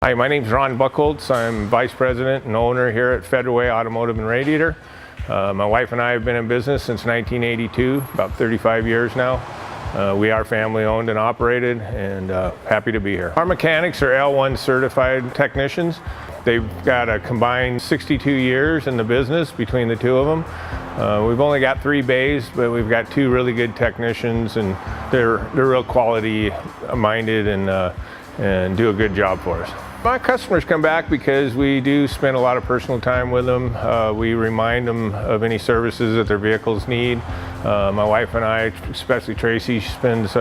Hi, my name is Ron Buchholz. I'm Vice President and owner here at Federal Way Automotive and Radiator. My wife and I have been in business since 1982, about 35 years now. We are family owned and operated, and happy to be here. Our mechanics are L1 certified technicians. They've got a combined 62 years in the business between the two of them. We've only got 3 bays, but we've got 2 really good technicians, and they're real quality minded and do a good job for us. My customers come back because we do spend a lot of personal time with them. We remind them of any services that their vehicles need. My wife and I, especially Tracy, spends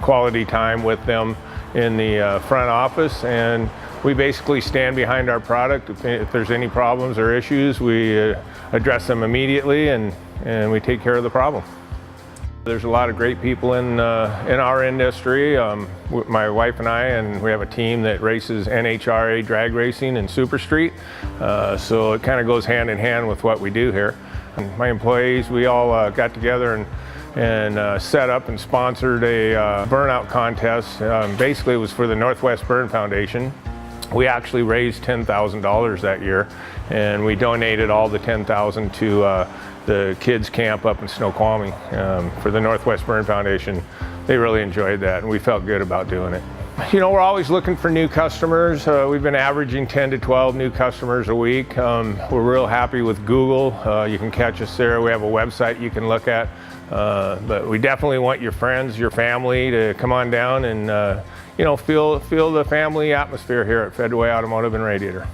quality time with them in the front office, and we basically stand behind our product. If there's any problems or issues, we address them immediately, and we take care of the problem. There's a lot of great people in our industry. My wife and we have a team that races NHRA drag racing and Super Street, so it kind of goes hand in hand with what we do here. And my employees, we all got together and set up and sponsored a burnout contest. Basically, it was for the Northwest Burn Foundation. We actually raised $10,000 that year, and we donated all the $10,000 to the kids camp up in Snoqualmie for the Northwest Burn Foundation. They really enjoyed that, and we felt good about doing it. You know, we're always looking for new customers. We've been averaging 10 to 12 new customers a week. We're real happy with Google. You can catch us there. We have a website you can look at. But we definitely want your friends, your family to come on down and you know, feel the family atmosphere here at Federal Way Automotive and Radiator.